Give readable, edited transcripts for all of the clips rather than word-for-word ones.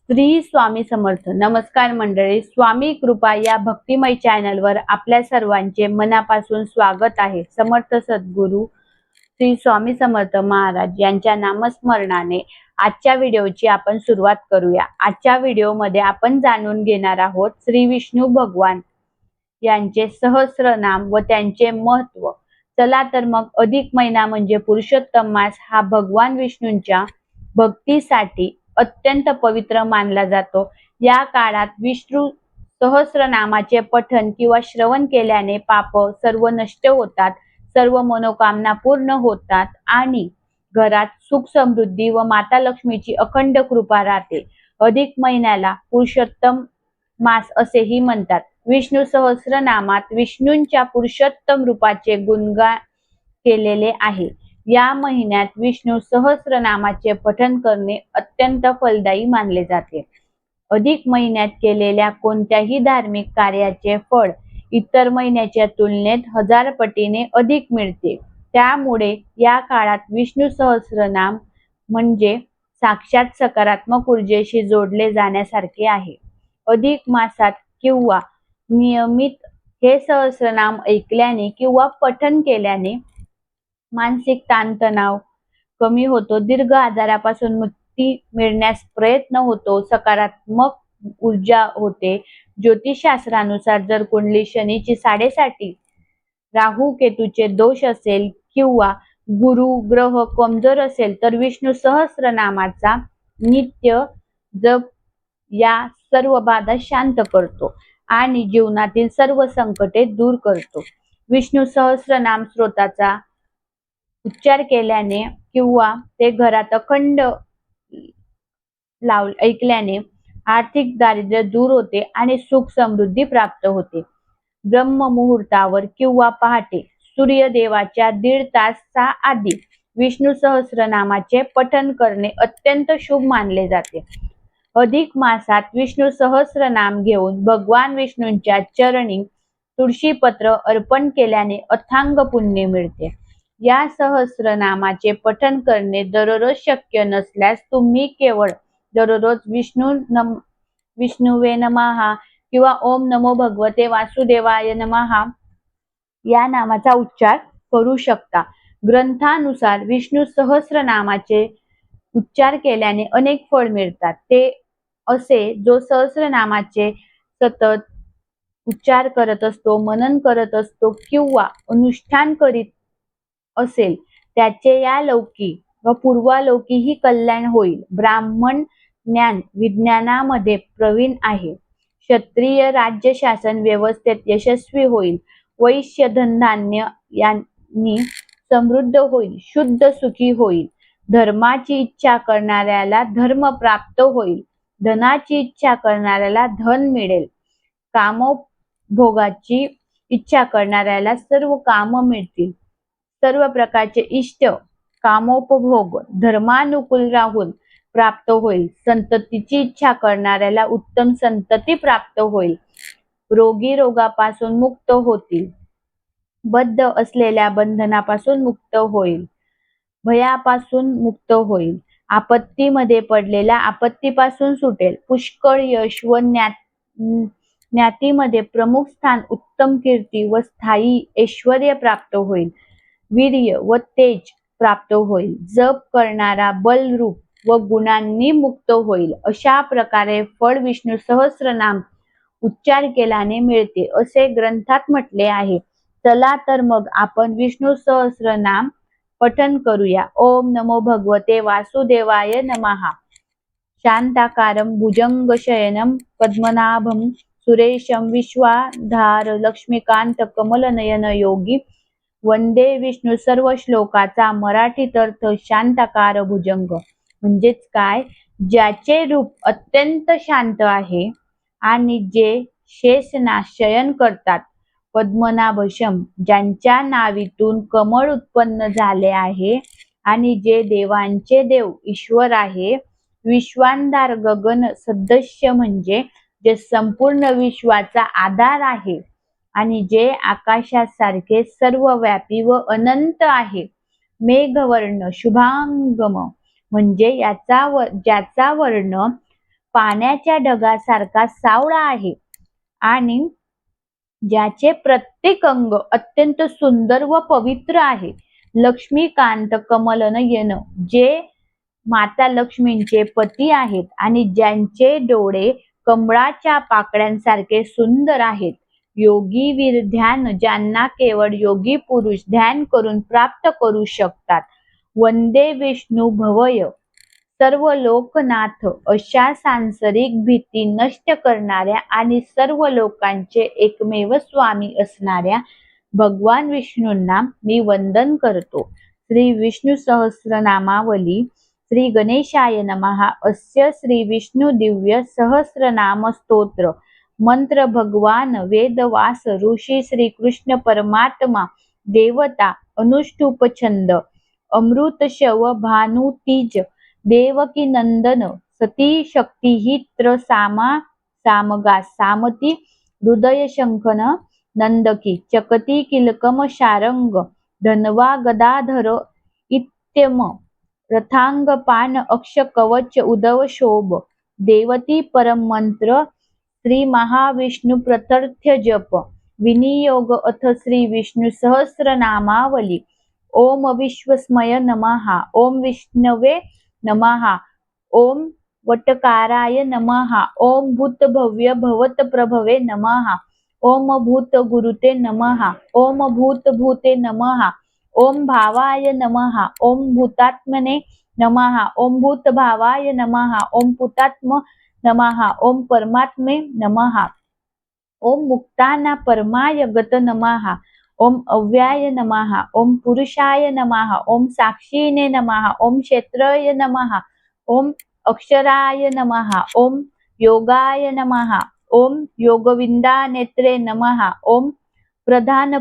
श्री स्वामी समर्थ. नमस्कार मंडळी, स्वामी कृपा या भक्तिमय चॅनलवर आपल्या सर्वांचे मनापासून स्वागत आहे. समर्थ सद्गुरू श्री स्वामी समर्थ महाराज यांच्या नामस्मरणाने आजच्या व्हिडिओची आपण सुरुवात करूया. आजच्या व्हिडिओमध्ये आपण जाणून घेणार आहोत श्री विष्णू भगवान यांचे सहस्रनाम व त्यांचे महत्व. चला तर मग, अधिक महिना म्हणजे पुरुषोत्तम मास हा भगवान विष्णूंच्या भक्तीसाठी अत्यंत पवित्र मानला जातो. या काळात विष्णू सहस्रनामाचे पठण किंवा श्रवण केल्याने पाप सर्व नष्ट होतात, सर्व मनोकामना पूर्ण होतात आणि घरात सुख समृद्धी व माता लक्ष्मीची अखंड कृपा राहते. अधिक महिन्याला पुरुषोत्तम मास असेही म्हणतात. विष्णू सहस्रनामात विष्णूंच्या पुरुषोत्तम रूपाचे गुणगान केलेले आहे. या महिन्यात विष्णू सहस्रनामाचे पठण करणे अत्यंत फलदायी मानले जाते. अधिक महिन्यात केलेल्या कोणत्याही धार्मिक कार्याचे फळ इतर महिन्याच्या तुलनेत 1000 पटीने अधिक मिळते. त्यामुळे या काळात विष्णू सहस्रनाम म्हणजे साक्षात सकारात्मक ऊर्जेशी जोडले जाण्यासारखे आहे. अधिक मासात किंवा नियमित हे सहस्रनाम ऐकल्याने किंवा पठण केल्याने मानसिक ताणतणाव कमी होतो, दीर्घ आजारापासून मुक्ती मिळण्यास प्रयत्न होतो, सकारात्मक ऊर्जा होते. ज्योतिषशास्त्रानुसार जर कुंडली शनीची 7.5 राहू केतूचे दोष असेल किंवा गुरु ग्रह कमजोर असेल तर विष्णू सहस्रनामाचा नित्य जप या सर्व बाधा शांत करतो आणि जीवनातील सर्व संकटे दूर करतो. विष्णू सहस्रनाम स्तोत्राचा उच्चार केल्याने किंवा ते घरात अखंड ऐकल्याने आर्थिक दारिद्र्य दूर होते आणि सुख समृद्धी प्राप्त होते. ब्रह्म मुहूर्तावर किंवा पहाटे सूर्यदेवाच्या 1.5 तास आधी विष्णू सहस्रनामाचे पठण करणे अत्यंत शुभ मानले जाते. अधिक मासात विष्णू सहस्रनाम घेऊन भगवान विष्णूंच्या चरणी तुळशीपत्र अर्पण केल्याने अथांग पुण्य मिळते. या सहस्रनामाचे पठण करणे दररोज शक्य नसल्यास तुम्ही केवळ दररोज विष्णुवे नमः किंवा ओम नमो भगवते वासुदेवाय नमः या नामाचा उच्चार करू शकता. ग्रंथानुसार विष्णू सहस्रनामाचे उच्चार केल्याने अनेक फळ मिळतात. ते असे जो सहस्रनामाचे सतत उच्चार करत असतो, मनन करत असतो किंवा अनुष्ठान करीत असेल त्याचे या लौकिक व पूर्वालौकिकही कल्याण होईल. ब्राह्मण ज्ञान विज्ञानामध्ये प्रवीण आहे, क्षत्रिय राज्य शासन व्यवस्थेत यशस्वी होईल, वैश्य धनधान्य यांनी समृद्ध होईल, शुद्ध सुखी होईल, धर्माची इच्छा करणाऱ्याला धर्म प्राप्त होईल, धनाची इच्छा करणाऱ्याला धन मिळेल, कामोपभोगाची इच्छा करणाऱ्याला सर्व काम मिळतील, सर्व प्रकारचे इष्ट कामोपभोग धर्मानुकूल राहून प्राप्त होईल, संततीची इच्छा करणाऱ्याला उत्तम संतती प्राप्त होईल, रोगी रोगापासून मुक्त होतील, बद्ध असलेल्या बंधनापासून मुक्त होईल, भयापासून मुक्त होईल, आपत्तीमध्ये पडलेल्या आपत्तीपासून सुटेल, पुष्कळ यश व ज्ञातीमध्ये प्रमुख स्थान, उत्तम कीर्ती व स्थायी ऐश्वर्य प्राप्त होईल, वीर्य व तेज प्राप्त होईल, जप करणारा बलरूप व गुणांनी मुक्त होईल. अशा प्रकारे फळ विष्णू सहस्रनाम उच्चार केल्याने मिळते असे ग्रंथात म्हटले आहे. चला तर मग आपण विष्णू सहस्रनाम पठण करूया. ओम नमो भगवते वासुदेवाय नमः. शांताकारं भुजंगशयनं पद्मनाभं सुरेशं विश्वाधार लक्ष्मीकांत कमलनयन योगी वंदे विष्णू. सर्व श्लोकाचा मराठीत अर्थ शांताकार भुजंग म्हणजेच काय? ज्याचे रूप अत्यंत शांत आहे आणि जे शेषनाश शयन करतात. पद्मनाभशम ज्यांच्या नावीतून कमळ उत्पन्न झाले आहे आणि जे देवांचे देव ईश्वर आहे. विश्वाधार गगन सदस्य म्हणजे जे संपूर्ण विश्वाचा आधार आहे आणि जे आकाशासारखे सर्वव्यापी व अनंत आहे. मेघवर्ण शुभांगम म्हणजे ज्याचा वर्ण पाण्याच्या ढगासारखा सावळा आहे आणि ज्याचे प्रत्येक अंग अत्यंत सुंदर व पवित्र आहे. लक्ष्मीकांत कमलनयन, जे माता लक्ष्मींचे पती आहेत आणि ज्यांचे डोळे कमळाच्या पाकळ्यांसारखे सुंदर आहेत. योगी वीर ध्यान, ज्यांना केवळ योगी पुरुष ध्यान करून प्राप्त करू शकतात. वंदे विष्णू भवय सर्व लोकनाथ, अशा सांसारिक भीती नष्ट करणाऱ्या आणि सर्व लोकांचे एकमेव स्वामी असणाऱ्या भगवान विष्णूंना मी वंदन करतो. श्री विष्णू सहस्रनामावली. श्री गणेशाय नमः. अस्य श्री विष्णु दिव्य सहस्रनाम स्तोत्र मंत्र भगवान वेदवास ऋषी श्री कृष्ण परमात्मा देवता अनुष्टुप छंद अमृत शव भानु तीज देवकी नंदन सती शक्तिहित्र सामा सामगा सामती हृदय शंखन नंदकी चकती किलकम शारंग धनवा गदाधर इत्यम रथांग पान अक्ष कवच उदव शोभ देवती परम मंत्र श्री महाविष्णु प्रतर्थ्य जप विनियोग अथ श्री विष्णु सहस्रनामावली. ओम विश्वस्मय नमः. ओम विष्णवे नमः. ओम वटकाराय नमः. ओम भूतभव्य भवत प्रभवे नमः. ओम भूत गुरुते नमः. ओम भूत भूते नमः. ओम भावाय नमः. ओम भूतात्मने नमः. ओम भूत भावाय नमः. ओम पुतात्म नमः. ओम परमात्मे नमः. ओम मुक्ताना परमाय गत नमः. ओम अव्याय नमः. ओम पुरुषाय नमः. ओम साक्षीने नमः. ओम क्षेत्रय नमः. ओम अक्षराय नमः. ओम योगाय नमः. ओम योगविंदा नेत्रे नमः. ओम प्रधान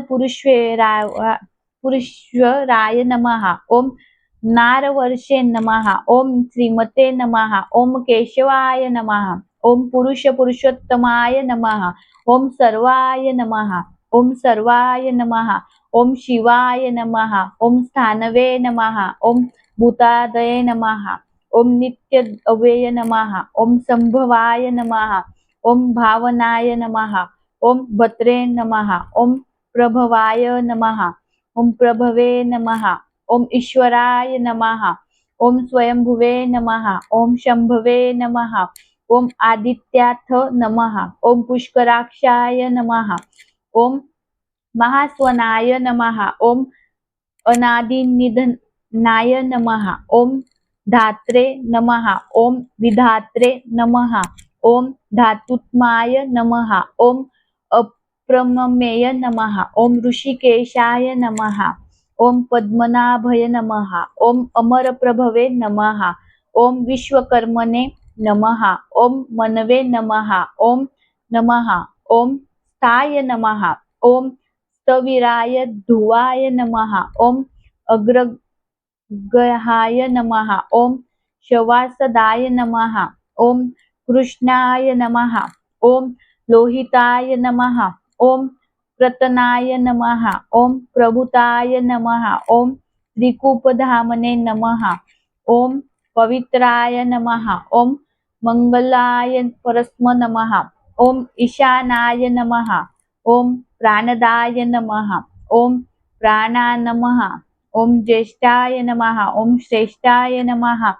पुरुषराय नमः. ओम नारवर्षे नमः. ओम श्रीमते नमः. ओम केशवाय नमः. ओम पुरुषोत्तमाय नमः. ओम सर्वाय नमः. ओम सर्वाय नमः. ओम शिवाय नमः. ओम स्थानवे नमः. ओम भूतादये नमः. ओम नित्य अव्यय नमः. ओम संभवाय नमः. ओम भावनाय नमः. ओम भत्रे नमः. ओम प्रभवाय नमः. ओम प्रभवे नमः. ओम ईश्वराय नमः. ओम स्वयंभुवे नमः. ओम शंभवे नमः. ओम आदित्याथ नमः. ओम पुष्कराक्षाय नमः. ओम महास्वनाय नमः. ओम अनादिनिधनाय नमः. ओम धात्रे नमः. ओम विधात्रे नमः. ओम धातुत्माय नमः. ओम अप्रममेय नमः. ओम ऋषिकेशाय नमः. ओम पद्मनाभय नमः. ओम अमर प्रभवे नमः. ओम विश्वकर्मणे नमः. ओम मनवे नमः. ओम नमः. ओम स्थाय नमः. ओम स्थविराय ध्रुवाय नमः. ओम अग्रगहाय नमः. ओम शवासदाय नमः. ओम कृष्णाय नमः. ओम लोहिताय नमः. ओम प्रतनाय नमः. ओम प्रभुताय नमः. ओम त्रिकूपधामने नमः. ओम पवित्राय नमः. ओम मंगलाय परस्म नमः. ओम ईशानाय नमः. ओम प्राणदाय नमः. ओम प्राणा नमः. ओम ज्येष्ठाय नमः. ओम श्रेष्ठाय नमः.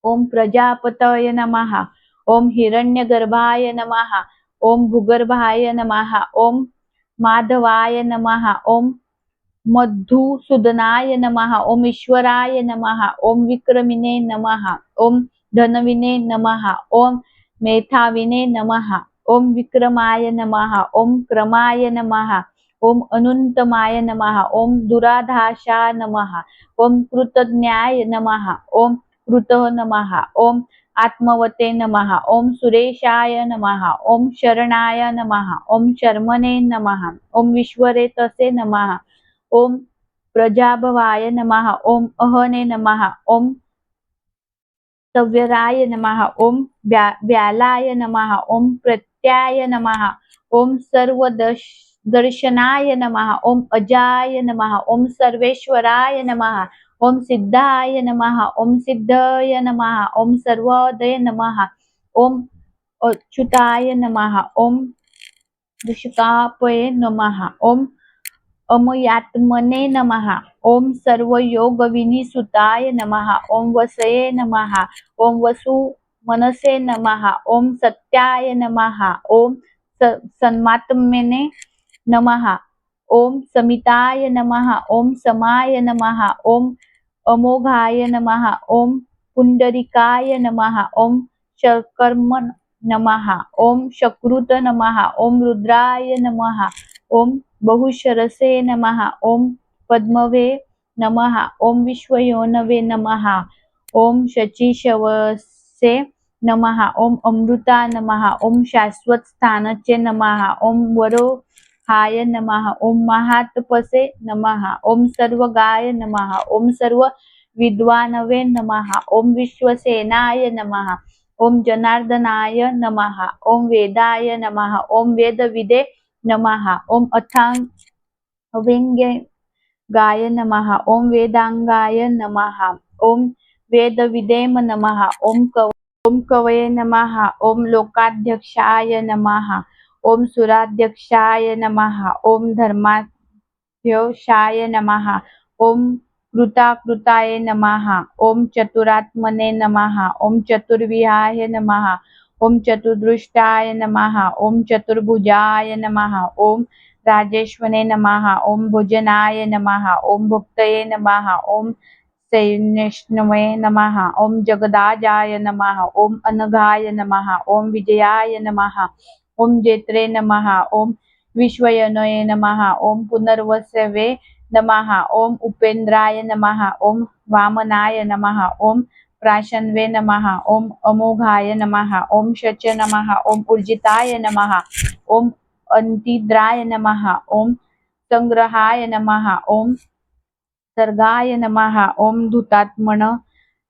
ओम प्रजापतये नमः. ओम हिरण्यगर्भाय नमः. ओम भूगर्भाय नमः. ओम माधवाय नमः. ओम मधुसूदनाय नमः. ओम ईश्वराय नमः. ओम विक्रमिने नमः. ओम धनविने नमः. ओम मेधाविने नमः. ओम विक्रमाय नमः. ओम क्रमाय नमः. ओम अनंतमाय नमः. ओम दुराधाशा नमः. ओम कृतज्ञाय नमः. ओम कृतः नमः. ओम आत्मवते नमः. ओम सुरेशाय नमः. ओम शरणाय नमः. ओम शर्मणे नमः. ओम विश्वरेतसे नमः. ओम प्रजाभवाय नमः. ओम अहने नमः. ओम सव्यराय नमः. ओम व्यालाय नमः. ओम प्रत्याय नमः. ओम सर्वदर्शनाय नमः. ओम अजाय नमः. ओम सर्वेश्वराय नमः. ओम सिद्धाय नमः. ओम सिद्धय नमः. ओम सर्वोदय नमः. ओम अच्युताय नमः. ओम दुष्कापये नमः. ओम अमयात्मने नमः. ओम सर्वयोगविनिसुताय नमः. ओम वसये नमः. ओम वसु मनसे नमः. ओम सत्याय नमः. ओम सन्मात्मने नमः. ओम समिताय नमः. ओम समाय नमः. ओम अमोघाय नमः. ओम पुंडरिकाय नमः. ओम शकर्म नमः. ओम शकृत नमः. ओम रुद्राय नमः. ओम बहुशरसे नमः. ओम पद्मवे नमः. ओम विश्वयोनवे नमः. ओम शचीशवसे नमः. ओम अमृता नमः. ओम शाश्वत स्थानचे नमः. ओम वरोहाय नमः. ओम महातपसे नमः. ओम सर्वगाय नमः. ओम सर्व विद्वानवे नमः. ओम विश्वसेनाय नमः. ओम जनार्दनाय नमः. ओम वेदाय नमः. ओम वेदविदे नमः. ओम अथांगाय नमः. ओम वेदांगाय नमः. ओम वेदविदेम नमः. ओम कवये नमः. ओम लोकाध्यक्षाय नमः. ओम सुराध्यक्षाय नमः. ओम धर्माध्यक्षाय नमः. ओम कृताकृताय नमः. ओम चतुरात्मने नमः. ओम चतुर्विहाय नमः. ओम चतुर्दृष्टाय नमः. ओम चतुर्भुजाय नमः. ओम राजेश्वने नमः. ओम भोजनाय नमः. ओम भुक्तये नमः. ओम सैन्यष्णवे नमः. ओम जगदाजाय नमः. ओम अनघाय नमः. ओम विजयाय नमः. ओम जेत्रे नमः. ओम विश्वयनये नमः. ओम पुनर्वसवे नमः. ओम उपेंद्राय नमः. ओम वामनाय नमः. ओम प्राशन्वे नमः. ओम अमोघाय नमः. ओम शच नमः. ओम ऊर्जिताय नमः. ओम अंतिद्राय नमः. ओम संग्रहाय नमः. ओम सर्गाय नमः. ओम धूतात्मन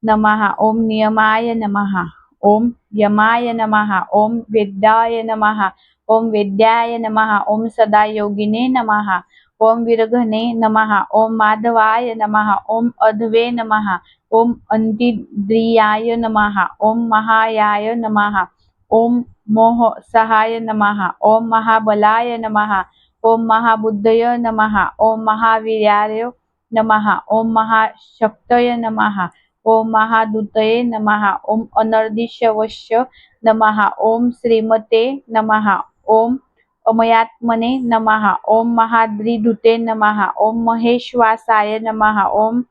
नमः. ओम नियमाय नमः. ओम यमाय नमः. ओम वेद्याय नमः. ओम वेद्याय नमः. ओम सदायोगिने नमः. ओम विरघने नमः. ओम माधवाय नमः. ओम अधवे नमः. ओम अंतिद्रियाय नमः. ओम महायाय नमः. ओम मोह सहाय नमः. ओम महाबलाय नमः. ओम महाबुद्धय नमः. ओम महावीर्याय नमः. ओम महाशक्तय नमः. ओम महादूतये नमः. ओम अनर्दिशवश्य नमः. ओम श्रीमते नमः. ओम अमयात्मने नमः. ओम महाद्रिधुते नमः. ओम महेश्वासाय नमः. ओम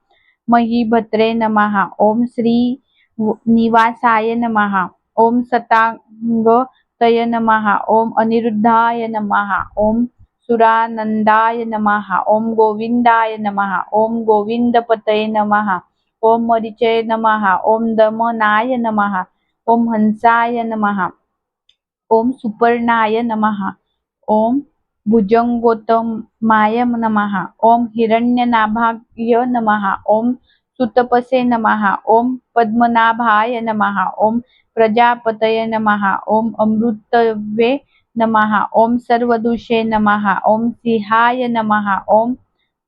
महीभद्रे नमः. ओम श्री निवासाय नमः. ओम सतांगतय नमः. ओम अनिरुद्धाय नमः. ओम सुरानंदाय नमः. ओम गोविंदाय नमः. ओम गोविंदपतये नमः. ओम मरीचये नमः. ओम दमनाय नमः. ओम हंसाय नमः. ओम सुपर्णाय नमः. ओम भुजंगोत्तमाय नमः. ओम हिरण्यनाभाय नमः. ओम सुतपसे नमः. ओम पद्मनाभाय नमः. ओम प्रजापतये नमः. ओम अमृतवे नमः. ओम सर्वदुषे नमः. ओम सिंहाय नमः. ओम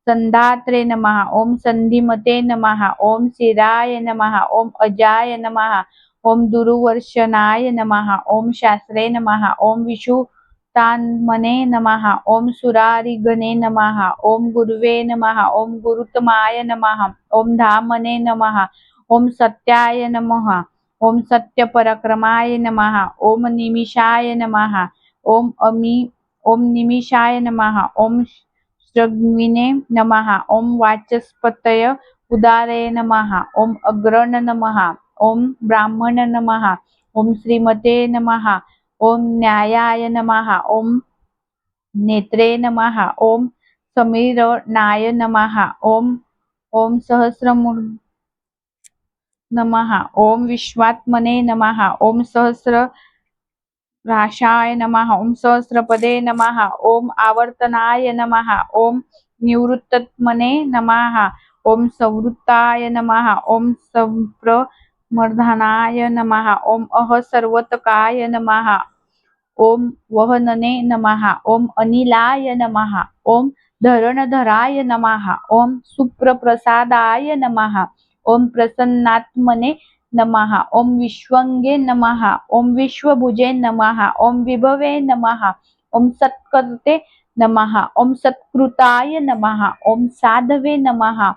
संधात्रे नमः. ओम संधिमते नमः. ओम शिराय नमः. ओम अजाय नमः. ओम दुर्वर्षनाय नमः. ओम शास्त्रे नमः. ओम विषुतान्मने नमः. ओम सुरारिगणे नमः. ओम गुरुवे नमः. ओम गुरुतमाय नमः. ओम धामने नमः. ओम सत्याय नमः. ओम सत्यपराक्रमाय नमः. ओम निमिषाय नमः. ओम निमिषाय नमः. ओम श्रग्विने नमः. ओम वाचस्पतय उदारये नमः. ओम अग्रण नमः. ओम ब्राह्मण नमः. ओम श्रीमते नमः. ओम न्यायाय नमः. ओम नेत्रे नमः. ओम समीरणाय नमः. ओम सहस्रमूर्ध नमः. ओम विश्वात्मने नमः. ओम सहस्रराशाय नमः. ओम सहस्रपदे नमः. ओम आवर्तनाय नमः. ओम निवृत्तत्मने नमः. ओम संवृत्ताय नमः. ओम संप्रमर्दनाय नमः. ओम सर्वतकाय नमः. ओम वहनने नमः. ओम अनिलाय नमः. ओम धरणधराय नमः. ओम सुप्रप्रसादाय नमः. ओम प्रसन्नात्मने नमः। ओम विश्वंगे नमः। ओम विश्वभुजे नमः। ओम विभवे नमः। ओम सत्कर्ते नमः। ओम सत्कृताय नमः। ओम साधवे नमः।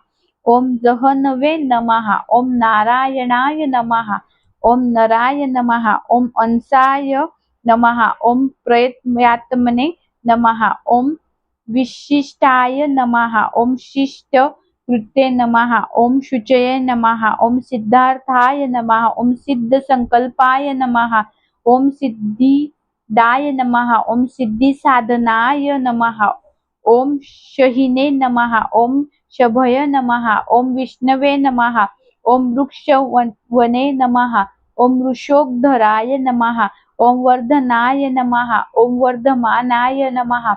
ओम जहनवे नमः। ओम नारायणाय नमः। ओम नराय नमः। ओम अंसाय नमः। ओम प्रयत्यात्मने नमः। ओम विशिष्टाय नमः। ओम शिष्ट कृते नमः। ओम शुचये नमः। ओम सिद्धार्थाय नमः। ओम सिद्ध संकल्पाय नमः। ओम सिद्धिदाय नमः। ओम सिद्धि साधनाय नमः। ओम शहिने नमः। ओम शभय नमः। ओम विष्णवे नमः। ओम वृक्षवने नमः। ओम वृषोधराय नमः। ओम वर्धनाय नमः। ओम वर्धमानाय नमः।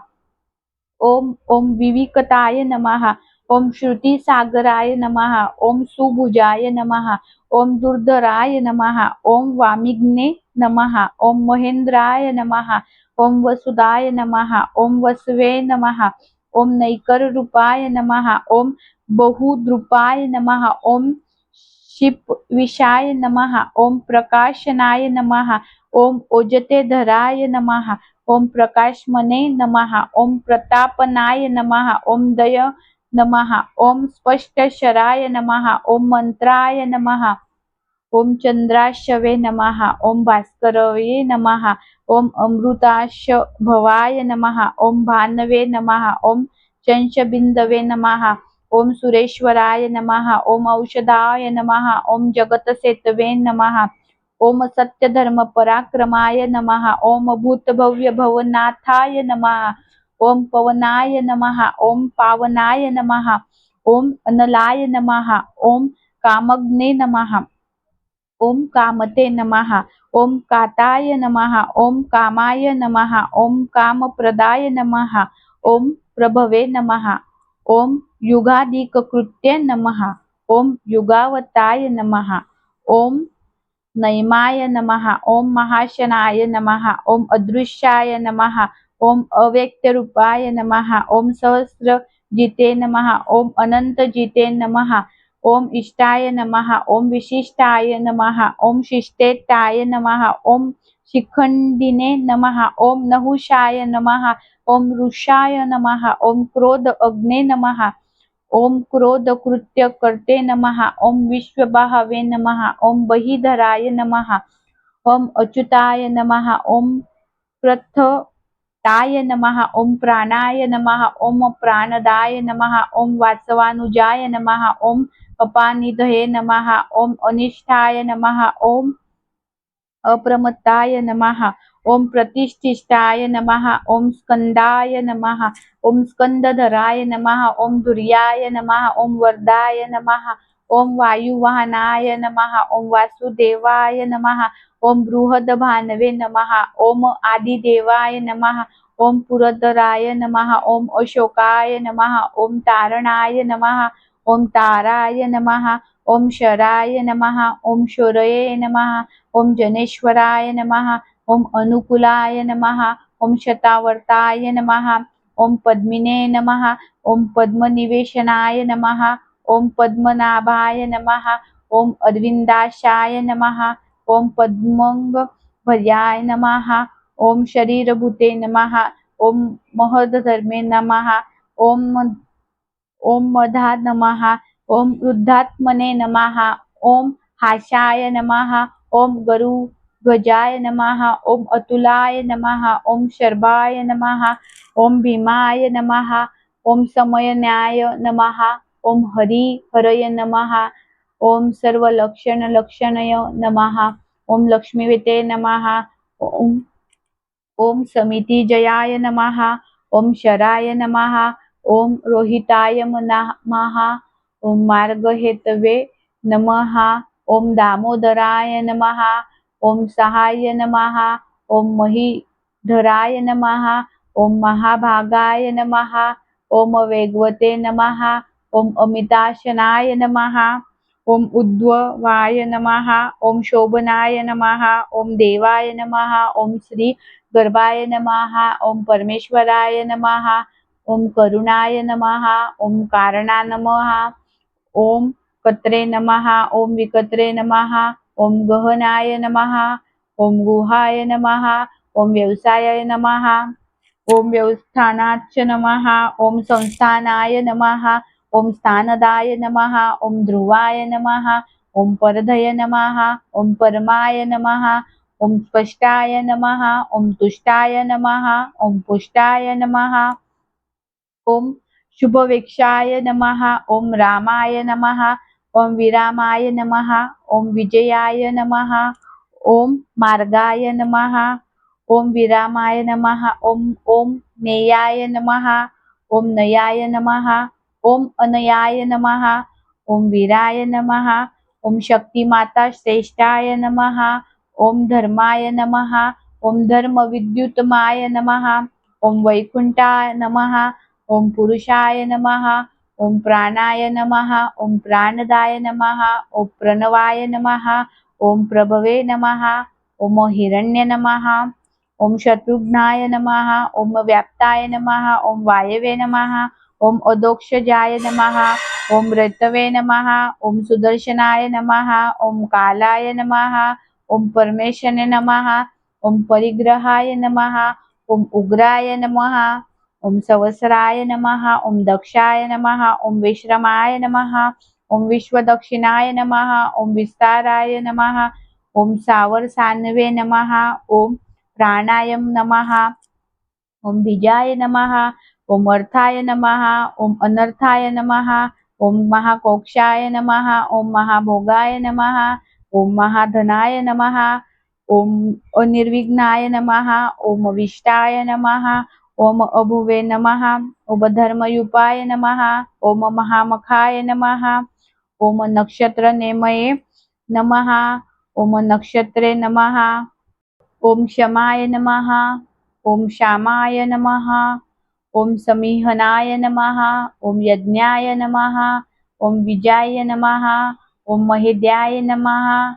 ओम ओम विविकताय नमः। ओम श्रुति सागराय नमः। ओम सुभुजाय नमः। ओम दुर्धराय नमः। ओम वामिग्ने नमः। ओम महेंद्राय नमः। ओम वसुदाय नमः। ओम वसवे नमः। ओम नैकर रूपाय नमः। ओम बहुद्रुपाय नमः। ओम शिप विषाय नमः। ओम प्रकाशनाय नमः। ओम ओजते धराय नमः। ओम प्रकाशमने नमः। ओम प्रतापनाय नमः। ओम दय नमः। ओम स्पष्टशराय नमः। ओम मंत्राय नमः। ओम चंद्राशवे नमः। ओम भास्करवे नमः। ओम अमृताशभवाय नमः। ओम भानवे नमः। ओम चंशबिंदवे नमः। ओम सुरेश्वराय नमः। ओम औषधाय नमः। ओम जगतसेतवे नमः। ओम सत्यधर्म पराक्रमाय नमः। ओम भूतभव्य भवनाथाय नमः। ओम पवनाय नमः। ओम पावनाय नमः। ओम अनलाय नमः। ओम कामग्ने नमः। ओम कामते नमः। ओम काताय नमः। ओम कामाय नमः। ओम कामप्रदाय नमः। ओम प्रभवे नमः। ओम युगादिककृत्य नमः। ओम युगावताय नमः। ओम नैमाय नमः। ओम महाशनाय नमः। ओम अदृश्याय नमः। ओम अव्यक्तरूपाय नमः। ओम सहस्रजिते नमः। ओम अनंतजिते नमः। ओम इष्टाय नमः। ओम विशिष्टाय नमः। ओम शिष्टेटाय नमः। ओम शिखंडिने नमः। ओम नहुषाय नमः। ओम रुषाय नमः। ओम क्रोध अग्ने नमः। ओम क्रोध कृत्य करते नमः। ओम विश्वबाहवे नमः। ओम बहिधराय नमः। ओम अच्युताय नमः। ओम प्रथताय नमः। ओम प्राणाय नमः। ओम प्राणदाय नमः। ओम वासवानुजाय नमः। ओम अपानिधये नमः। ओम अनिष्ठाय नमः। ओम अप्रमत्ताय नमः। ओम प्रतिष्ठिष्ठाय नमः। ओम स्कंदाय नमः। ओम स्कंदधराय नमः। ओम दुर्याय नमः। ओम वरदाय नमः। ओम वायुवाहनाय नमः। ओम वासुदेवाय नमः। ओम बृहदभानवे नमः। ओम आदिदेवाय नमः। ओम पुरदराय नमः। ओम अशोकाय नमः। ओम तारणाय नमः। ओम ताराय नमः। ओम शराय नमः। ओम शौरये नमः। ओम जनेश्वराय नमः। ओम अनुकूलाय नमः। ओम शतावर्ताय नमः। ओम पद्मिने नमः। ओम पद्मनिवेशनाय नमः। ओम पद्मनाभाय नमः। ओम अरविंदाशाय नमः। ओम पद्मंगभर्याय नमः। ओम शरीरभूते नमः। ओम महदधर्मे नमः। ओम ओम मधा नमः। ओम वृद्धात्मने नमः। ओम हाशाय नमः। ओम गरुध्वजाय नमः। ओम अतुलाय नमः। ओम शर्वाय नमः। ओम भीमाय नमः। ओम समयन्याय नमः। ओम हरि हरय नमः। ओम सर्वलक्षणलक्षणय नमः। ओम लक्ष्मीवेते नमः। ओम ओम समितिजयाय नमः। ओम शराय नमः। ओम रोहिताय नमः। ओम मार्गहेतवे नमः। ओम दामोदराय नमः। ओम सहाय नमः। ओम महीधराय नमः। ओम महाभागाय नमः। ओम वेगवते नमः। ओम अमिताशनाय नमः। ओम उद्भवाय नमः। ओम शोभनाय नमः। ओम देवाय नमः। ओम श्री गर्भाय नमः। ओम परमेश्वराय नमः। ओम करुणाय नमः। ओम कारणा नमः। ओम कत्रे नमः। ओम विकत्रे नमः। ओम गहनाय नमः, ओम गुहाय नमः, ओम व्यवसायाय नमः, ओम व्यवस्थानाच्च नमः, ओम संस्थानाय नमः, ओम स्थानदाय नमः, ओम ध्रुवाय नमः, ओम परधय नमः, ओम परमाय नमः, ओम स्पष्टाय नमः, ओम तुष्टाय नमः, ओम पुष्टाय नमः, ओम शुभवेक्षाय नमः, ओम रामाय नमः, ओम विरामाय नमः, ओम विजयाय नमः, ओम मार्गाय नमः, ओम विरामाय नमः, ओम ओम नेयाय नमः, ओम नयाय नमः, ओम अनयाय नमः, ओम वीराय नमः, ओम शक्तिमाता श्रेष्ठाय नमः, ओम धर्माय नमः, ओम धर्म विद्युतमाय नमः, ओम वैकुंठाय नमः, ओम पुरुषाय नमः, ओम प्राणाय नमः, ओम प्राणदाय नमः, ओम प्रणवाय नमः, ओम प्रभवे नमः, ओम हिरण्य नमः, ओम शत्रुघ्नाय नमः, ओम व्याप्ताय नमः, ओम वायवे नमः, ओम अदोक्षजाय नमः, ओम ऋतवे नमः, ओम सुदर्शनाय नमः, ओम कालाय नमः, ओम परमेशने नमः, ओम परिग्रहाय नमः, ओम उग्राय नमः, ओम सहस्राय नमः, ओम दक्षाय नमः, ओम विश्रमाय नमः, ओम विश्वदक्षिणाय नमः, ओम विस्ताराय नमः, ओम सावर सान्वे नमः, ओम प्राणायम नमः, ओम बीजाय नमः, ओम अर्थाय नमः, ओम अनर्थाय नमः, ओम महाकोक्षाय नमः, ओम महाभोगाय नमः, ओम महाधनाय नमः, ओम अनिर्विघ्नाय नमः, ओम विष्टाय नमः, ओम अभुवे नमः, ओम धर्मयुपाय नमः, ओम महामखाय नमः, ओम नक्षत्र नेमये नमः, ओम नक्षत्रे नमः, ओम शमाय नमः, ओम श्यामाय नमः, ओम समीहनाय नमः, ओम यज्ञाय नमः, ओम विजाय नमः, ओम महेद्याय नमः,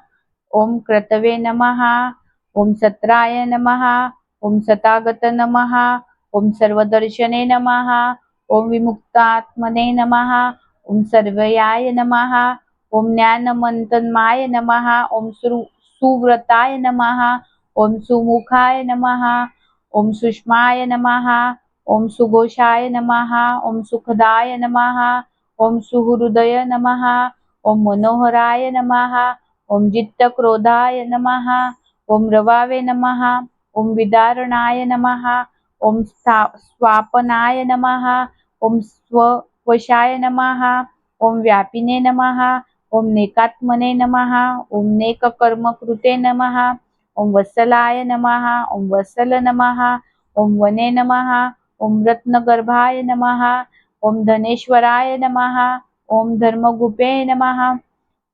ओम क्रतवे नमः, ओम सत्राय नमः, ओम सतागत नमः, ओम सर्वदर्शने नमः, ओम विमुक्तात्मने नमः, ओम सर्वयाय नमः, ओम ज्ञानमंतन्माय नमः, ओम सुव्रताय नमः, ओम सुमुखाय नमः, ओम सुष्माय नमः, ओम सुघोषाय नमः, ओम सुखदाय नमः, ओम सुहृदय नमः, ओम मनोहराय नमः, ओम जित्तक्रोधाय नमः, ओम रवावे नमः, ओम विदारणाय नमः, ओम स्वापनाय नमः, ओम स्ववशाय नमः, ओम व्यापिने नमः, ओम नेकात्मने नमः, ओम नेककर्मकृते नमः, ओम वत्सलाय नमः, ओम वत्सल नमः, ओम वने नमः, ओम रत्नगर्भाय नमः, ओम धनेश्वराय नमः, ओम धर्मगुपे नमः,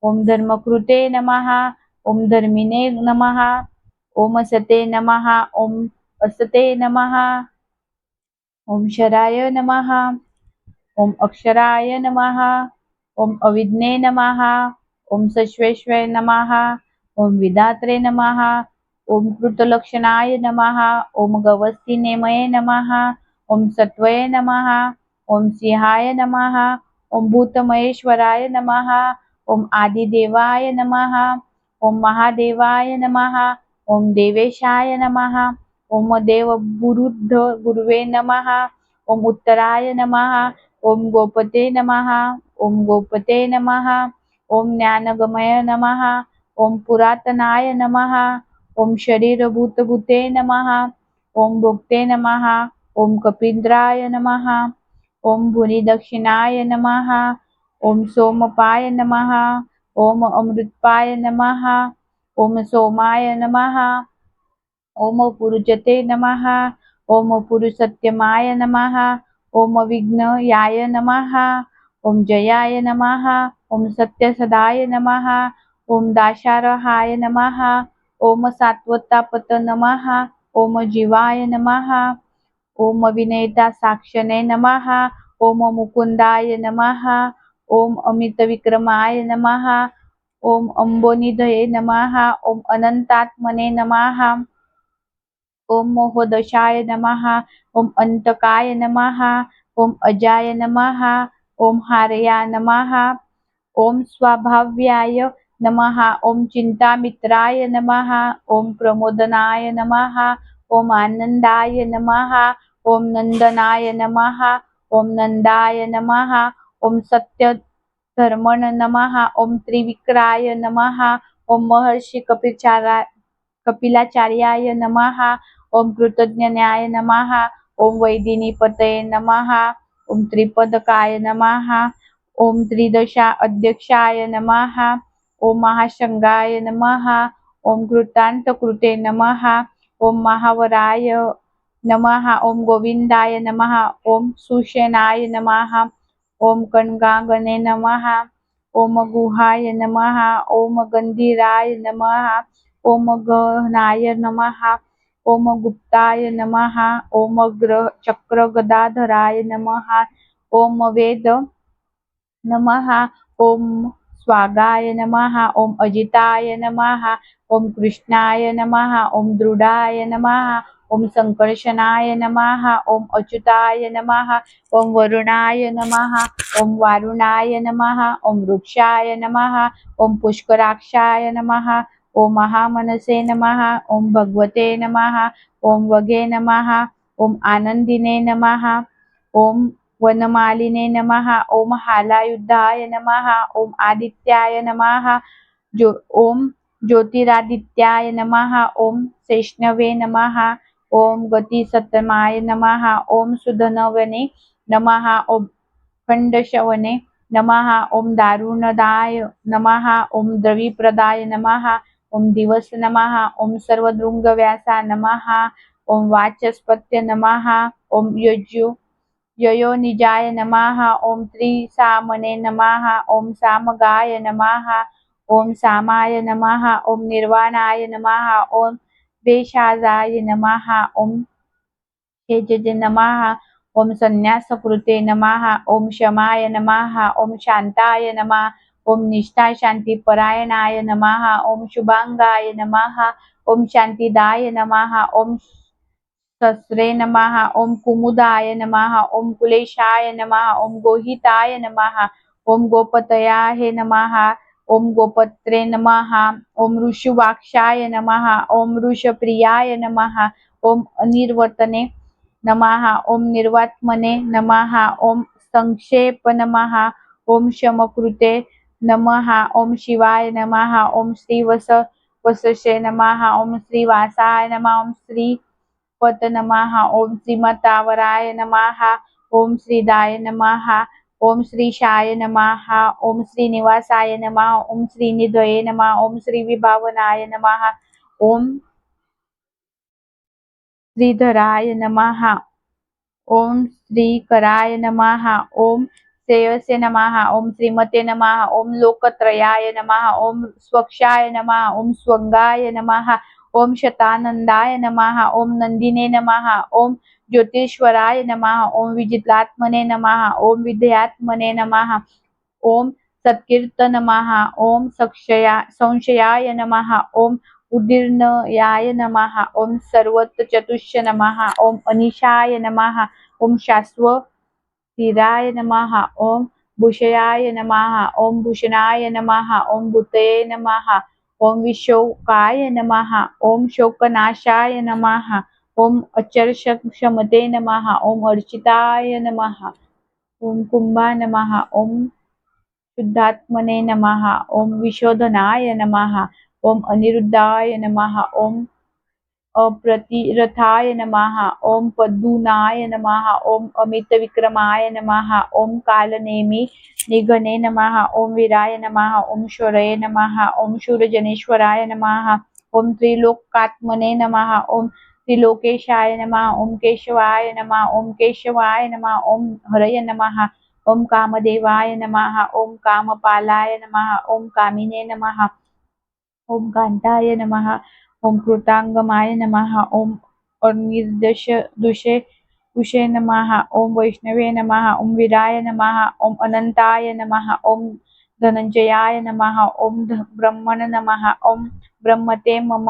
ओम धर्मकृते नमः, ओम धर्मिणे नमः, ओम सते नमः, ओम असते नमः, ओम शराय नमः, ओम अक्षराय नमः, ओम अविघ्ने नमः, ओम सश्वेश्वे नमः, ओम विधात्रे नमः, ओम कृतलक्षणाय नमः, ओम गवस्थिनेमये नमः, ओम सत्वये नमः, ओम सिंहाय नमः, ओम भूतमहेश्वराय नमः, ओम आदिदेवाय नमः, ओम महादेवाय नमः, ओम देवेशाय नमः, ओम देवबुरुद्ध गुरुवे नमः, ओम उत्तराय नमः, ओम गोपते नमः, ओम गोपते नमः, ओम ज्ञानगमय नमः, ओम पुरातनाय नमः, ओम शरीरभूतभूते नमः, ओम भुक्ते नमः, ओम कपीन्द्राय नमः, ओम भूरिदक्षिणाय नमः, ओम सोमपाय नमः, ओम अमृतपाय नमः, ओम सोमाय नमः, ओम पुरुजते नमः, ओम पुरुषत्यमाय नमः, ओम विघ्नयाय नमः, ओम जयाय नमः, ओम सत्यसदाय नमः, ओम दाशारहाय नमः, ओम सात्वतापत नमः, ओम जीवाय नमः, ओम विनेता साक्षणे नमः, ओम मुकुंदाय नमः, ओम अमित विक्रमाय नमः, ओम अंबोनिधये नमः, ओम अनंतात्मने नमः, ओम मोहदशाय नमः, ओम अंतकाय नमः, ओम अजाय नमः, ओम हारया नमः, ओम स्वाभाव्याय नमः। ओम चिंतामित्राय नमः। ओम प्रमोदनाय नमः। ओम आनंदाय नमः। ओम नंदनाय नमः। ओम नंदाय नमः। ओम सत्य धर्मण नमः। ओम त्रिविक्राय नमः। ओम महर्षि कपिलाचार्याय नमः। ओम कृतज्ञाय नमः। ओम वैदिनीपतये नमः। ओम त्रिपदकाय नमः। ओम त्रिदशा अध्यक्षाय नमः। ओम महाशंगाय नमः। ओम कृतांतकृते नमः। ओम महावराय नमः। ओम गोविंदाय नमः। ओम सुषेणाय नमः। ओम कनकांगने नमः। ओम गुहाय नमः। ओम गंधीराय नमः। ओम गहनाय नमः। ओम गुप्ताय नमः। ओम चक्र गदाधराय नमः। ओम वेद नमः। ओम स्वागाय नमः। ओम अजिताय नमः। ओम कृष्णाय नमः। ओम दृढाय नमः। ओम संकर्षणाय नमः। ओम अच्युताय नमः। ओम वरुणाय नमः। ओम वारुणाय नमः। ओम वृक्षाय नमः। ओम पुष्कराक्षाय नमः। ओम महामनसे नमः। ओम भगवते नमः। ओम वगे नमः। ओम आनंदिने नमः। ओम वनमालिने नमः। ओम हालायुधाय नमः। ओम आदित्याय नमः। ओम ज्योतिरादित्याय नमः। ओम वैष्णवे नमः। ओम गतिसतमाय नमः। ओम सुधनवने नमः। ओम खंडशवने नमः। ओम दारुणदाय नमः। ओम द्रविप्रदाय नमः। ओम दिवस नमः। ओम सर्वदृंगव्यासा नमः। ओम वाचस्पत्य नमः। ओम ययोनिजाय नमः। ओम त्रिसामने नमः। ओम सामगाय नमः। ओम सामाय नमः। ओम निर्वाणाय नमः। ओम वेशाजाय नमः। ओम हेजज नमः। ओम संन्यासकृते नमः। ओम शमाय नमः। ओम शांताय नमः। ओम निष्ठा शांती परायणाय नमः। ओम शुभांगाय नमः। ओम शांतिदाय नमः। ओम सहस्रे नमः। ओम कुमुदाय नमः। ओम कुलेशाय नमः। ओम गोहिताय नमः। ओम गोपतयाय नमः। ओम गोपत्रे नमः। ओम ऋषुवाक्षाय नमः। ओम ऋषप्रियाय नमः। ओम अनिर्वतने नमः। ओम निर्वात्मने नमः। ओम संक्षेप नमः। ओम शमकृते नमः। ओम शिवाय नमः। ओम वससे नमः। ओम श्रीवासाय नमः। ओम पत नमः। ओम श्रीमतावराय नमः। ओम श्रीदाय नमः। ओम श्रीशाय नमः। ओम श्रीनिवासाय नमः। ओम श्रीनिधये नमः। ओम श्रीविभावनाय नमः। ओम श्रीधराय नमः। ओम श्रीकराय नमः। ओम श्रेयसे नमः। ओम श्रीमते नमः। ओम लोकत्रयाय नमः। ओम स्वक्षाय नमः। ओम स्वंगाय नमः। ओम शतानंदाय नमः। ओम नंदिने नमः। ओम ज्योतिश्वराय नमः। ओम विजितात्मने नमः। ओम विद्यात्मने नमः। ओम सत्कीर्तन नमः। ओम संशयाय नमः। ओम उदीर्णयाय नमः। ओम सर्वतचतुष्ष नमः। ओम अनिशाय नमः। ओम शाश्वतीराय नमः। ओम भूषयाय नमः। ओम भूषणाय नमः। ओम भूतये नमः। ओम विशोकाय नमः। ओम शोकनाशाय नमः। ओम अचर्षक्षमते नमः। ओम अर्चिताय नमः। ओम कुंभा नमः। ओम शुद्धात्मने नमः। ओम विशोधनाय नमः। ओम अनिरुद्धाय नमः। ओम अप्रतिरथाय नमः। ओम पद्मनाय नमः। ओम अमित विक्रमाय नमः। ओम कालनेमि निघने नमः। ओम वीराय नमः। ओम शौर्ये नमः। ओम शूरजनेश्वराय नमः। ओम त्रिलोकात्मने नमः। ओम त्रिलोकेशाय नमः। ओम केशवाय नमः। ओम केशवाय नमः। ओम हरय नमः। ओम कामदेवाय नमः। ओम कामपालाय नमः। ओम कामिने नमः। ओम कांताय नमः। ओम कृतांगमाय नमः। ओम दुषे उषे नमः। ओम वैष्णवे नमः। ओम वीराय नमः। ओम अनंताय नमः। ओम धनंजयाय नमः। ओम ब्रह्मण नमः। ओम ब्रह्मते मम।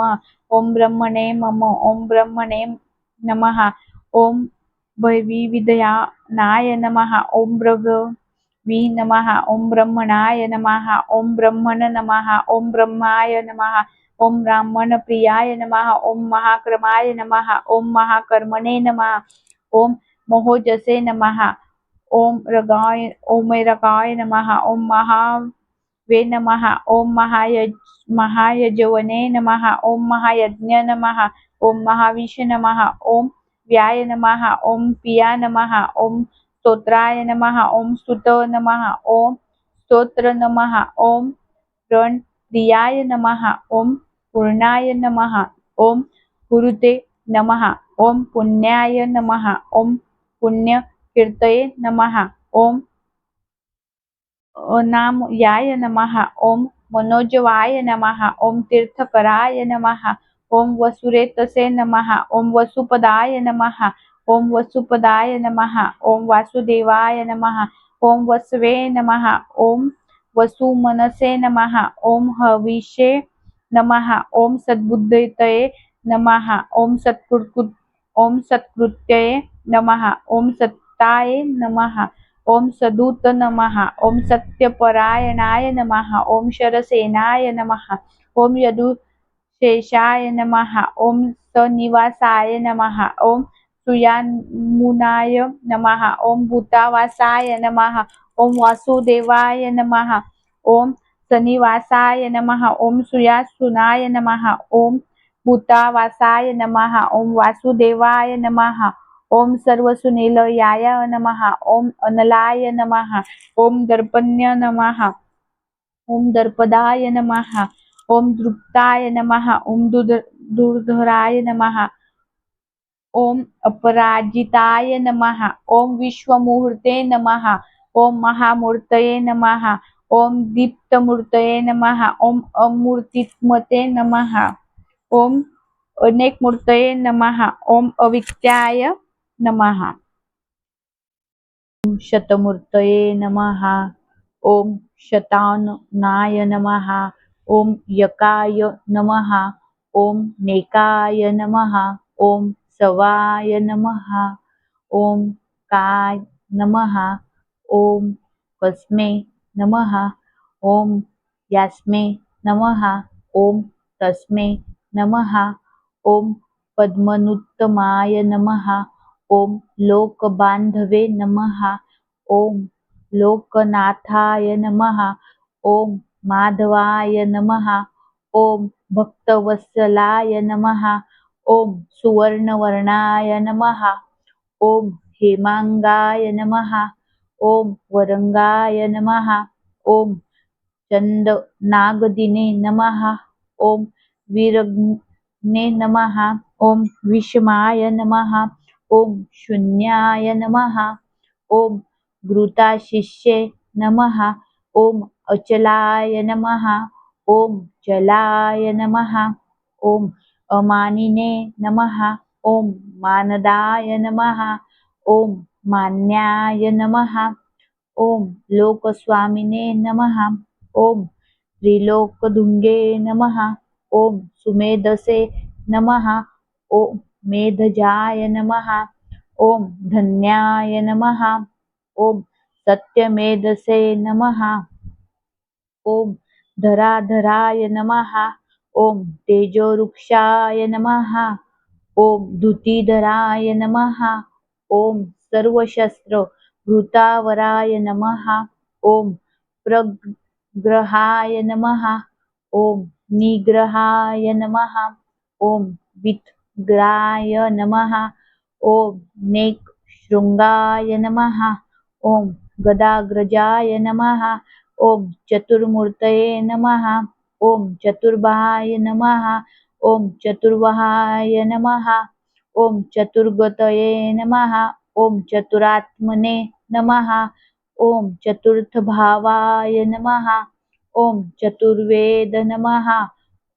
ओम ब्रह्मणे मम। ओम ब्रह्मणे नमः। ओम भैवी विदयानाय नमः। ओम वी नमः ओम ब्रह्मणाय नमः ओम ब्रह्मण नमः ओम ब्रह्माय नमः ओम ब्राह्मण प्रियाय नमः ओम महाक्रमाय नमः ओम महाकर्मणे नमः ओम मोहोजसे नमः ओम रगाय नमः ओम महावे नमः ओम महायजवने नमः ओम महायज्ञ नमः ओम महाविष नमः ओम व्याय नमः ओम पिया नमः ओम स्तोत्राय नमः ओम स्तुत नमः ओम स्तोत्र नमः ओम रण प्रियाय नमः ओम पूर्णाय नमः ओम गुरुते नमः ओम पुण्याय नमः ओम पुण्य कीर्तये नमः ओम नाम याय नमः ओम मनोजवाय नमः ओम तीर्थकराय नमः ओम वसुरेतसे नमः ओम वसुपदाय नमः ओम वसुपदाय नमः ओम वासुदेवाय नमः ओम वसवे नमः ओम वसुमनसे नमः ओम हविषे नमः ओम सद्बुद्धये नमः ओम सत्कृत्यये नमः ओम सत्ताये नमः ओम सदूत नमः ओम सत्यपरायणाय नमः ओम शरसेनाय नमः ओम यदुशेषाय नमः ओम सनिवासाय नमः ओम सुयामुनाय नमः ओम भूतावासाय नमः ओम वासुदेवाय नमः ओम सनिवासाय नमः ओम सुयासुनाय नमः ओम भूतावासाय नमः ओम वासुदेवाय नमः ओम सर्वसुनीलयाय नमः ओम अनलाय नमः ओम दर्पण्य नमः ओम दर्पदाय नमः ओम दृप्ताय नमः ओम दुर्धराय नमः ओम अपराजिताय नमः ओम विश्वमूर्ते नमः ओम महामूर्तये नमः ओम दीप्तमूर्तये नमः ओम अमूर्तिमते नमः ओम अनेक मूर्तये नमः ओम अविक्त्याय नमः ओम शतमूर्तये नमः ओम शताननाय नमः ओम यकाय नमः ओम नेकाय नमः ओम सवाय नमः ओम काय नमः ओम कस्मे नमः ओम यास्मे नमः ओम तस्मे नमः ओम पद्मनुत्तमाय नमः ओम लोकबांधवे नमः ओम लोकनाथाय नमः ओम माधवाय नमः ओम भक्तवत्सलाय नमः ओम सुवर्णवर्णाय नमः ओम हेमांगाय नमः ओम वरंगाय नमः ओम चंद नागदिने नमः ओम वीरग्ने नमः ओम विषमाय नमः ओम शून्याय नमः ओम घृताशिष्ये नमः ओम अचलाय नमः ओम जलाय नमः ओम अमानिने नमः ओम मानदाय नमः ओम मान्याय नमः ओम लोकस्वामिने नमः ओम त्रिलोकदुंगे नमः ओम सुमेधसे नमः ओम मेधजाय नमः ओम धन्याय नमः ओम सत्यमेधसे नमः ओम धराधराय नमः ओम तेजोवृक्षाय नमः ओम धुतीधराय नमः ओम सर्वशस्त्र भूतावराय नमः ओम प्रग्रहाय नमः ओम निग्रहाय नमः ओम वित्ग्राय नमः ओम नेक शृंगाय नमः ओम गदाग्रजाय नमः ओम चतुर्मूर्तये नमः ओम चतुर्बाहाय नमः ओम चतुर्वहाय नमः ओम चतुर्गतये नमः ओम चतुरात्मने नमः ओम चतुर्थभावाय नमः ओम चतुर्वेद नमः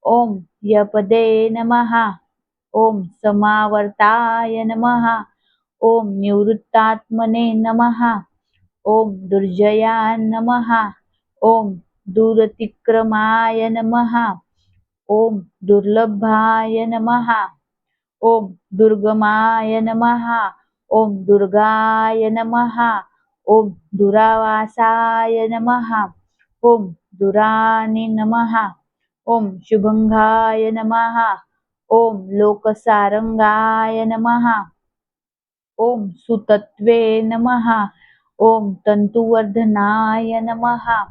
ओम यपदे नमः ओम समावर्ताय नमः ओम निवृत्तात्मने नमः ओम दुर्जया नमः ओम दूरतिक्रमाय नमः ओम दुर्लभाय नमः ओम दुर्गमाय नमः ओम दुर्गाय नमः ओम दुरावासाय नमः। ओम दुराने नमः। ओम शुभंगाय नमः। ओम लोकसारंगाय नमः। ओम सुतत्वे नमः। ओम तंतुवर्धनाय नमः।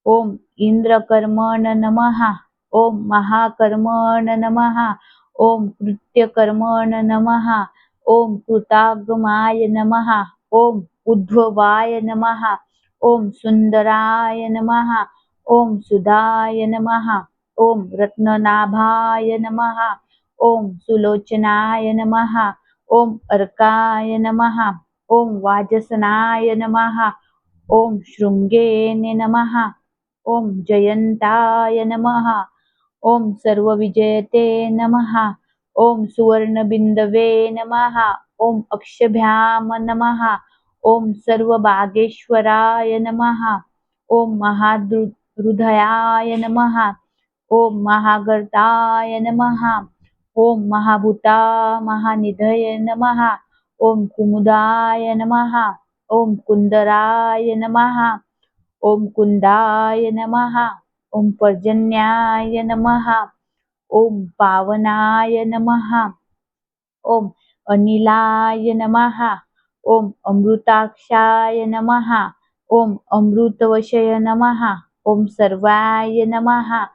ओम इंद्रकर्मण नमः। ओम महाकर्मण नमः। ओम कृत्यकर्मण नमः। ओम कृतागमाय नमः। ओम उद्भवाय नमः। ओम सुंदराय नमः। ओम सुधाय नमः। ओम रत्ननाभाय नमः। ओम सुलोचनाय नमः। ओम अर्काय नमः। ओम वाजसनाय नमः। ओम शृंगेने नमः। ओम जयंताय नमः। ओम सर्वविजयते नमः। ओम सुवर्णबिंदवे नमः। ओम अक्षभ्याम नमः। ओम सर्वभागेश्वराय नमः। ओम महाहृदयाय नमः। ओम महागर्ताय नमः। ओम महाभूता महानिधय नमः। ओम कुमुदाय नमः। ओम कुंदराय नमः। ओम कुंदाय नमः। ओम पर्जन्याय नमः। ओम पावनाय नमः। ओम अनिलाय नमः। ओम अमृताक्षाय नमः। ओम अमृतवशय नमः। ओम सर्वाय नमः।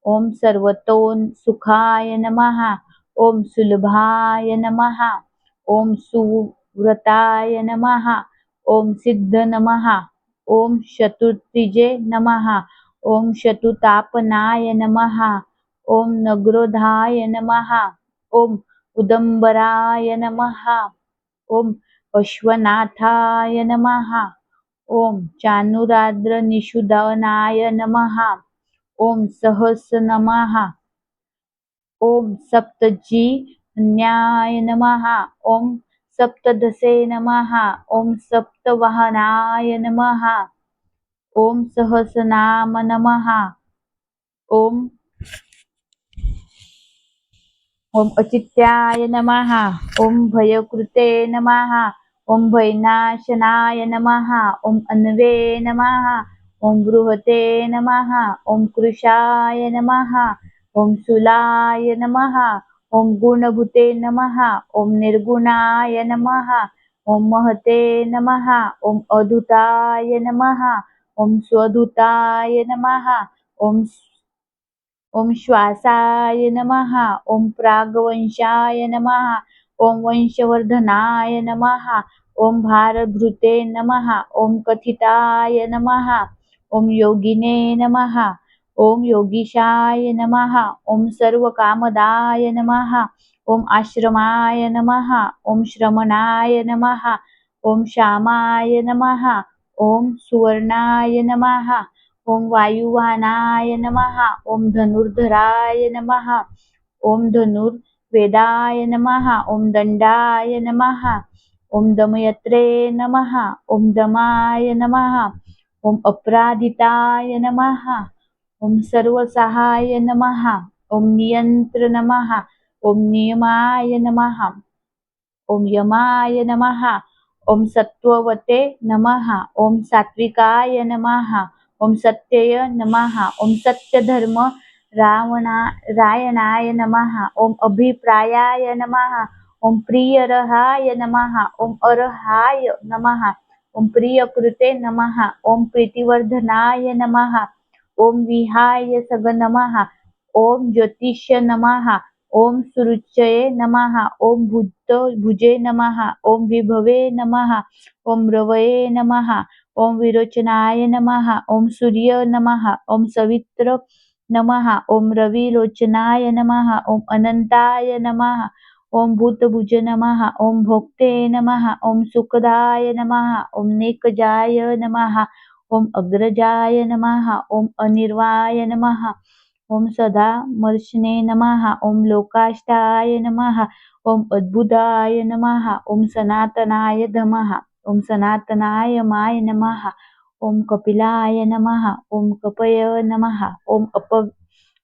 ओम सर्वतोन सुखाय नमः। ओम सुलभाय नमः। ओम सुव्रताय नमः। ओम सिद्ध नमः। ओम चतुर्तिजे नमः। ओम शतुतापनाय नमः। ओम नग्रोधाय नमः। ओम उदंबराय नमः। ओम अश्वनाथाय नमः। ओम चानुराद्र निषुदनाय नमः। ओम सहस नमः। ओम सप्तजिन्याय नमः। ओम सप्तदसे नमः। ओम सप्तवाहनाय नमः। ओम सहस्रनाम नमः। ओम ओम अचित्याय नमः। ओम भयकृते नमः। ओम भयनाशनाय नमः। ओम अन्वे नमः। ओम बृहते नमः। ओम कृशाय नमः। ओम शूलाय नमः। ओम गुणभूते नमः। ओम निर्गुणाय नमः। ओम महते नमः। ओम अधुताय नमः। ओम स्वधुताय नमः। ओम ओम श्वासाय नमः। ओम प्रागवंशाय नमः। ओम वंशवर्धनाय नमः। ओम भारभृते नमः। ओम कथिताय नमः। ओम योगिने नमः। ओम योगीशाय नमः। ओम सर्वकामदाय नमः। ओम आश्रमाय नमः। ओम श्रमणाय नमः। ओम श्यामाय नमः। ओम सुवर्णाय नमः। ओम वायुवाहनाय नमः। ओम धनुर्धराय नमः। ओम धनुर्वेदाय नमः। ओम दंडाय नमः। ओम दमयत्रे नमः। ओम दमाय नमः। ओम अपराधिताय नमः। ओम सर्वसहाय नमः। ओम नियंत्र नमः। ओम नियमाय नमः। ओम यमाय नमः। ओम सत्ववते नमः। ओम सात्विकाय नमः। ओम सत्यय नमः। ओम सत्यधर्म रायणाय नमः। ओम अभिप्रायाय नमः। ओम प्रियरहाय नमः। ओम अर्हाय नमः। ओम प्रियकृते नमः। ओम प्रीतिवर्धनाय नमः। ओम विहाय सग नमः। ओम ज्योतिष्य नमः। ओम सुरुचये नमः। ओम भुजे नमः। ओम विभवे नमः। ओम रवये नमः। ओम विरोचनाय नमः। ओम सूर्य नमः। ओम सवित्र नमः। ओम रविलोचनाय नमः। ओम अनंताय नमः। ओम भूतभुज नमः। ओम भोक्ते नमः। ओम सुखदाय नमः। ओम नेकजाय नमः। ओम अग्रजाय नमः। ओम अनिर्वाय नमः। ओम सदा मर्शने नमः। ओम लोकाष्टाय नमः। ओम अद्भुताय नमः। ओम सनातनाय नमः। ओम सनातनाय माय नमः। ओम कपिलाय नमः। ओम कपय नमः। ओम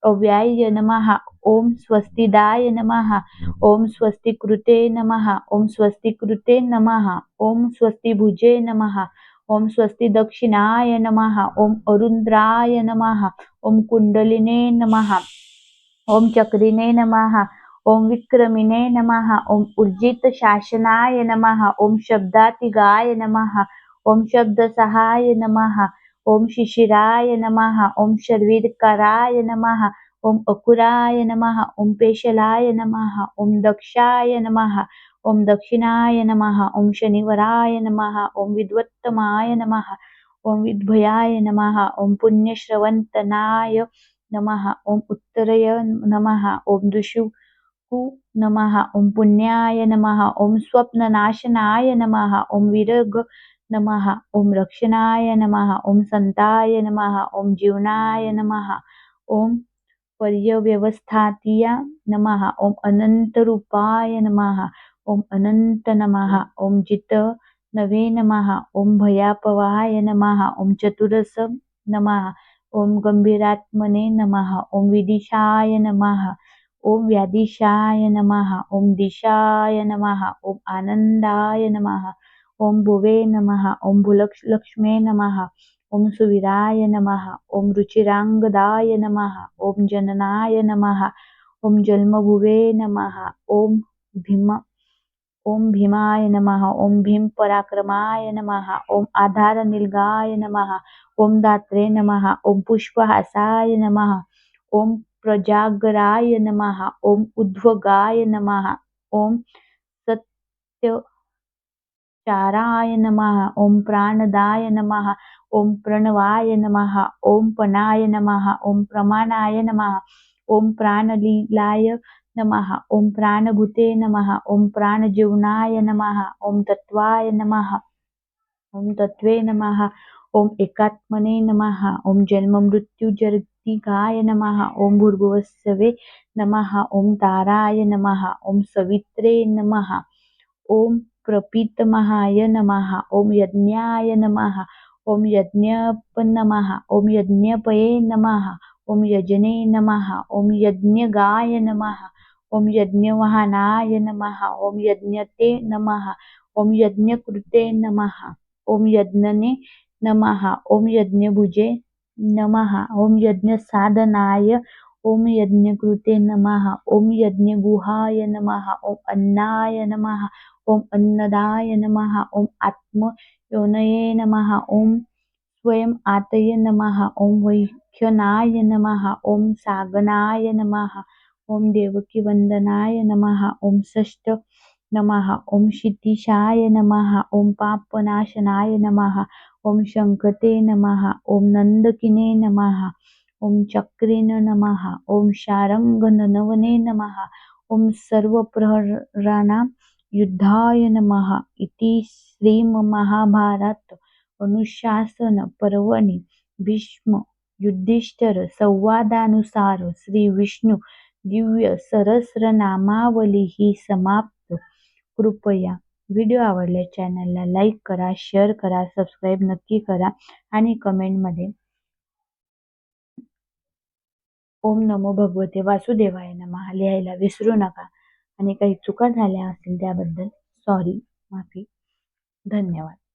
अव्याय नमः। ओम स्वस्तिदाय नमः। ओम स्वस्तिकृते नमः। ओम स्वस्तिकृते नमः। ओम स्वस्तिभुजे नमः। ओम स्वस्ति दक्षिणाय नमः। ओम अरुद्राय नमः। ओम कुंडलिने नमः। ओम चक्रिणे नमः। ओम विक्रमिणे नमः। ओम ऊर्जित शासनाय नमः। ओम शब्दातिगाय नमः। ओम शब्दसहाय नमः। ओम शिशिराय नमः। ओम शर्वीरकराय नमः। ओम अकुराय नमः। ओम पेशलाय नमः। ओम दक्षाय नमः। ओम दक्षिणाय नमः। ओम शनिवराय नमः। ओम विद्वत्तमाय नमः। ओम विद्भयाय नमः। ओम पुण्यश्रवंतनाय नमः। ओम उत्तरय नमः। ओम दुषुकु नमः। ओम पुण्याय नमः। ओम स्वप्ननाशनाय नमः। ओम विरग नमः। ओम रक्षणाय नमः। ओम संताय नमः। ओम जीवनाय नमः। ओम पर्यव्यवस्थातीय नमः। ओम अनंतरूपाय नमः। ओम अनंत नमः। ओम जित नवे नमः। ओम भयापवाय नमः। ओम चतुरस नमः। ओम गंभीरात्मने नमः। ओम विदिशाय नमः। ओम व्यादिशाय नमः। ओम दिशाय नमः। ओम आनंदाय नमः। ओम भुवे नमः। ओम भूलक्ष्मे नमः। ओम सुवीराय नमः। ओम रुचिरांगदाय नमः। ओम जननाय नमः। ओम जन्मभुवे नमः। ओम भीमाय नमः। ओम भीम पराक्रमाय नमः। ओम आधार निलगाय नमः। ओम दात्रे नमः। ओम पुष्पहासाय नमः। ओम प्रजागराय नमः। ओम उद्वगाय नमः। ओम सत्य चाराय नमः। ओम प्राणदाय नमः। ओम प्रणवाय नमः। ओम पनाय नमः। ओम प्रमाणाय नमः। ओम प्राणलीलाय नमः। ओम प्राणभूते नमः। ओम प्राणजीवनाय नमः। ओम तत्वाय नमः। ओम तत्वे नमः। ओम एकात्मने नमः। ओम जन्ममृत्युजर्तिकाय नमः। ओम भूर्भुवस्सवे नमः। ओम ताराय नमः। ओम सवित्रे नमः। ओम प्रपीतमहाय नमः। ओम यज्ञाय नमः। ओम यज्ञप नमः। ओम यज्ञपये नमः। ओम यजने नमः। ओम यज्ञगाय नमः। ओम यज्ञवाहनाय नमः। ओम यज्ञते नमः। ओम यज्ञकृते नमः। ओम यज्ञने नमः। ओम यज्ञभुजे नमः। ओम यज्ञसाधनाय ओम यज्ञकृते नमः। ओम यज्ञगुहाय नमः। ओम अन्नाय नमः। ओम अन्नदाय नमः। ओम आत्मयोनये नमः। ओम स्वयं आतये नमः। ओम वैख्यनाय नमः। ओम सागनाय नमः। ओम देवकी वंदनाय नमः। ओम षष्ठ नमः। ओम क्षितिशाय नमः। ओम पापनाशनाय नमः। ओम शंखते नमः। ओम नंदकिने नमः। ओम चक्रिन नमः। ओम शारंगनवने नमः। ओम सर्वप्रहराणां युद्धाय नमः। इति श्रीमहाभारत अनुशासन पर्वणि भीष्म युधिष्ठिर संवादानुसार श्री विष्णू दिव्य सहस्रनामावली ही समाप्त. कृपया व्हिडिओ आवडल्यास चॅनलला लाईक करा, शेअर करा, सबस्क्राईब नक्की करा आणि कमेंटमध्ये ओम नमो भगवते वासुदेवाय नमः लिहायला विसरू नका. आणि काही चुका झाल्या असतील त्याबद्दल सॉरी, माफी. धन्यवाद.